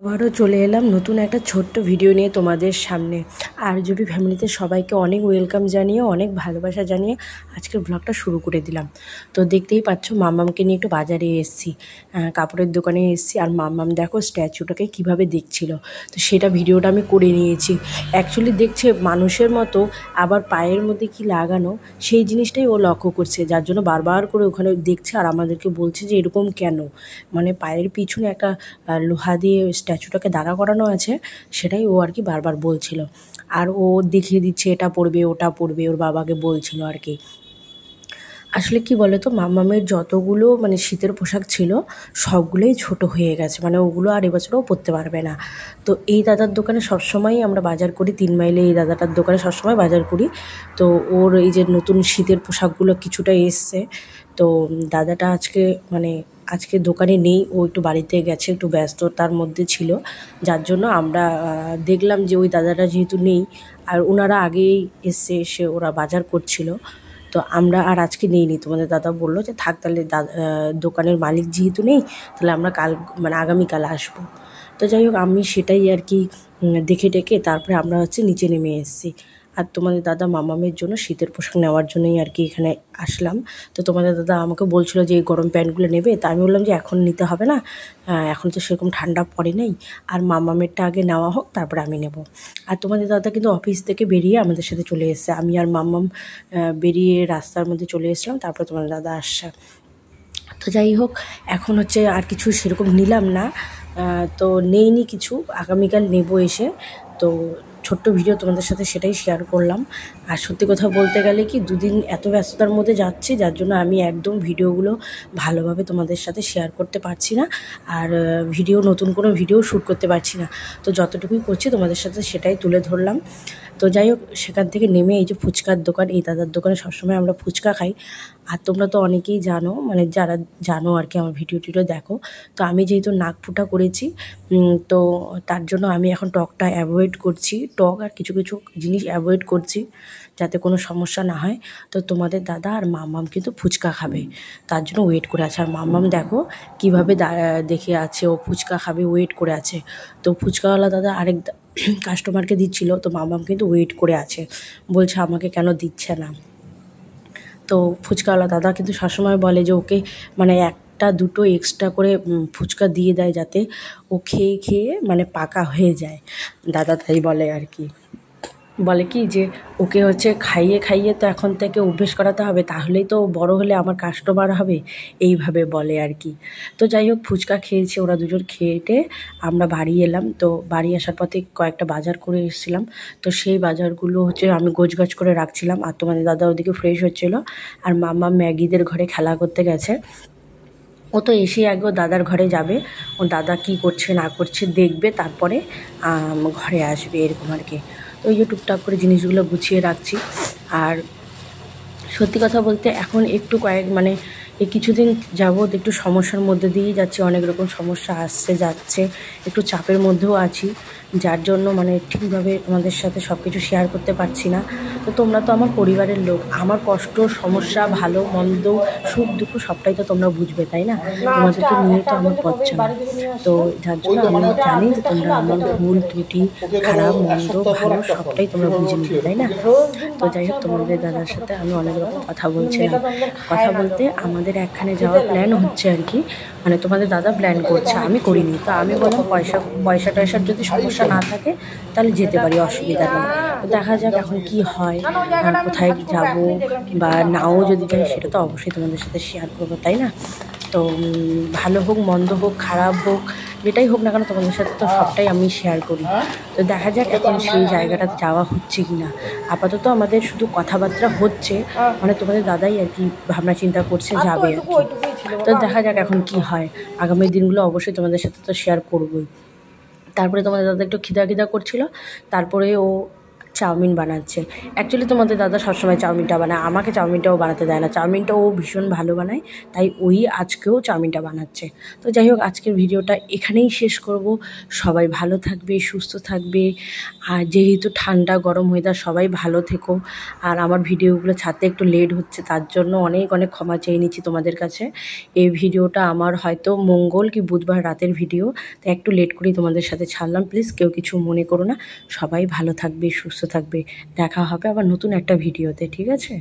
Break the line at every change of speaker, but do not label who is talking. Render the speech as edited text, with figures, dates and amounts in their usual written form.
আবারও চলে এলাম নতুন একটা ছোট্ট ভিডিও নিয়ে তোমাদের সামনে। আরজবি ফ্যামিলিতে সবাইকে অনেক ওয়েলকাম জানিয়ে, অনেক ভালোবাসা জানিয়ে আজকের ব্লগটা শুরু করে দিলাম। তো দেখতেই পাচ্ছ মাম্মামকে নিয়ে একটু বাজারে এসেছি, কাপড়ের দোকানে এসেছি। আর মাম্মাম দেখো স্ট্যাচুটাকে কিভাবে দেখছিল, তো সেটা ভিডিওটা আমি করে নিয়েছি। অ্যাকচুয়ালি দেখছে মানুষের মতো, আবার পায়ের মধ্যে কি লাগানো সেই জিনিসটাই ও লক্ষ্য করছে, যার জন্য বারবার করে ওখানে দেখছে আর আমাদেরকে বলছে যে এরকম কেন, মানে পায়ের পিছনে একটা লোহা দিয়ে স্ট্যাচুটাকে দাঁড়া করানো আছে, সেটাই ও আর কি বারবার বলছিল। আর ও দেখিয়ে দিচ্ছে এটা পরবে ওটা পরবে, ওর বাবাকে বলছিল আর কি। আসলে কি বলে তো, মাম্মামের যতগুলো মানে শীতের পোশাক ছিল সবগুলোই ছোট হয়ে গেছে, মানে ওগুলো আর এবছরও পরতে পারবে না। তো এই দাদার দোকানে সবসময়ই আমরা বাজার করি, 3 মাইলে এই দাদাটার দোকানে সবসময় বাজার করি। তো ওর এই যে নতুন শীতের পোশাকগুলো কিছুটা এসছে। তো দাদাটা আজকে দোকানে নেই, ও একটু বাড়িতে গেছে, একটু ব্যস্ততার মধ্যে ছিল, যার জন্য আমরা দেখলাম যে ওই দাদাটা যেহেতু নেই আর ওনারা আগেই এসে ওরা বাজার করছিল, তো আমরা আর আজকে নিইনি। তোমাদের দাদা বললো যে থাক তাহলে, দোকানের মালিক যেহেতু নেই তাহলে আমরা আগামীকাল আসবো। তো যাই হোক, আমি সেটাই আর কি দেখে টেকে তারপরে আমরা নিচে নেমে এসেছি। আর তোমাদের দাদা মামামের জন্য শীতের পোশাক নেওয়ার জন্যই আর কি এখানে আসলাম। তো তোমাদের দাদা আমাকে বলছিল যে এই গরম প্যান্টগুলো নেবে, তা আমি বললাম যে এখন নিতে হবে না, এখন তো সেরকম ঠান্ডা পড়ে নেই, আর মামামেরটা আগে নেওয়া হোক তারপরে আমি নেব। আর তোমাদের দাদা কিন্তু অফিস থেকে বেরিয়ে আমাদের সাথে চলে এসেছে, আমি আর মাম্মাম বেরিয়ে রাস্তার মধ্যে চলে এসেছিলাম, তারপরে তোমাদের দাদা আসছে। তো যাই হোক, এখন আর কিছু সেরকম নিলাম না, তো নেইনি কিছু, আগামীকাল নেব এসে। তো ছোট্ট ভিডিও তোমাদের সাথে সেটাই শেয়ার করলাম। আর সত্যি কথা বলতে গেলে কি, দুদিন এত ব্যস্ততার মধ্যে যাচ্ছি, যার জন্য আমি একদম ভিডিওগুলো ভালোভাবে তোমাদের সাথে শেয়ার করতে পারছি না, আর নতুন কোনো ভিডিও শ্যুট করতে পারছি না। তো যতটুকুই করছি তোমাদের সাথে সেটাই তুলে ধরলাম। তো যাই হোক, সেখান থেকে নেমে এই যে ফুচকার দোকান, এই দাদার দোকানে সবসময় আমরা ফুচকা খাই। আর তোমরা তো অনেকেই জানো, মানে যারা জানো আর কি আমার ভিডিও টিডিও দেখো, তো আমি যেহেতু নাক ফুটা করেছি, তো তার জন্য আমি এখন টকটা অ্যাভয়েড করছি, টক আর কিছু কিছু জিনিস অ্যাভয়েড করছি যাতে কোনো সমস্যা না হয়। তো তোমাদের দাদা আর মাম্মাম কিন্তু ফুচকা খাবে, তার জন্য ওয়েট করে আছে। আর মাম্মাম দেখো কীভাবে দেখে আছে, ও ফুচকা খাবে ওয়েট করে আছে। তো ফুচকাওয়ালা দাদা আরেক কাস্টমারকে দিচ্ছিল, তো মাম্মাম কিন্তু ওয়েট করে আছে, বলছে আমাকে কেন দিচ্ছে না। তো ফুচকাওয়ালা দাদা কিন্তু সবসময় বলে যে ওকে মানে 1-2 এক্সট্রা করে ফুচকা দিয়ে দেয়, যাতে ও খেয়ে খেয়ে মানে পাকা হয়ে যায়। দাদা তাই বলে আর কি, বলে কি যে ওকে খাইয়ে খাইয়ে তো এখন থেকে অভ্যেস করাতে হবে, তাহলেই তো বড় হলে আমার কাস্টমার হবে, এইভাবে বলে আর কি। তো যাই হোক, ফুচকা খেয়েছে ওরা দুজন, খেয়েটে আমরা বাড়ি এলাম। তো বাড়ি আসার পথে কয়েকটা বাজার করে এসেছিলাম, তো সেই বাজারগুলো আমি গোছগাছ করে রাখছিলাম। আর তোমাদের দাদা ওদিকে ফ্রেশ হচ্ছিলো, আর মাম্মা ম্যাগিদের ঘরে খেলা করতে গেছে। ও তো এসে আগে ও দাদার ঘরে যাবে, ও দাদা কী করছে না করছে দেখবে, তারপরে ঘরে আসবে, এরকম আর কি। তো ওই যে টুকটাক করে জিনিসগুলো গুছিয়ে রাখছি। আর সত্যি কথা বলতে এখন একটু এই কিছুদিন যাবৎ একটু সমস্যার মধ্যে দিয়েই যাচ্ছি, অনেক রকম সমস্যা আসছে যাচ্ছে, একটু চাপের মধ্যেও আছি, যার জন্য ঠিকভাবে তোমাদের সাথে সব কিছু শেয়ার করতে পারছি না। তো তোমরা তো আমার পরিবারের লোক, আমার কষ্ট সমস্যা ভালো মন্দ সুখ দুঃখ সবটাই তো তোমরা বুঝবে, তাই না? তোমাদেরকে নিয়ে তো আমার পথ চলা। তো যার জন্য আমি জানি যে তোমরা আমার ভুল ত্রুটি খারাপ মন্দ ভালো সবটাই তোমরা বুঝে নিবে, তাই না? তো যাই হোক, তোমাদের দাদার সাথে আমি অনেক রকম কথা বলছিলাম। কথা বলতে আমাদের একখানে যাওয়ার প্ল্যান হচ্ছে আর কি, তোমাদের দাদা প্ল্যান করছে, আমি করিনি। তো আমি বললাম পয়সা টয়সার যদি সমস্যা না থাকে তাহলে যেতে পারি, অসুবিধা নেই। তো দেখা যাক এখন কি হয়, কোথায় যাব, বা নাও যদি যাই সেটা তো অবশ্যই তোমাদের সাথে শেয়ার করবো, তাই না? তো ভালো হোক মন্দ হোক খারাপ হোক যেটাই হোক না কেন, তোমাদের সাথে তো সবটাই আমি শেয়ার করি। তো দেখা যাক এখন সেই জায়গাটাতে যাওয়া হচ্ছে কি না। আপাতত আমাদের শুধু কথাবার্তা হচ্ছে, তোমাদের দাদাই আর কি ভাবনা চিন্তা করছে যাবে আর কি। তো দেখা যাক এখন কি হয়, আগামী দিনগুলো অবশ্যই তোমাদের সাথে তো শেয়ার করবই। তারপরে তোমাদের দাদা একটু খিদা করছিল, তারপরে ও চাউমিন বানাচ্ছে। অ্যাকচুয়ালি তোমাদের দাদা সবসময় চাউমিনটা বানায়, আমাকে চাউমিনটাও বানাতে দেয় না। চাউমিনটাও ও ভীষণ ভালো বানায়, তাই ওই আজকেও চাউমিনটা বানাচ্ছে। তো যাই হোক, আজকের ভিডিওটা এখানেই শেষ করব। সবাই ভালো থাকবে, সুস্থ থাকবে। আর যেহেতু ঠান্ডা গরম ওয়েদার, সবাই ভালো থেকো। আর আমার ভিডিওগুলো ছাড়তে একটু লেট হচ্ছে, তার জন্য অনেক অনেক ক্ষমা চেয়ে নিচ্ছি তোমাদের কাছে। এই ভিডিওটা আমার হয়তো মঙ্গল কি বুধবার রাতের ভিডিও, তাই একটু লেট করেই তোমাদের সাথে ছাড়লাম। প্লিজ কেউ কিছু মনে করো না। সবাই ভালো থাকবে, সুস্থ থাকবে। দেখা হবে আবার নতুন একটা ভিডিওতে, ঠিক আছে?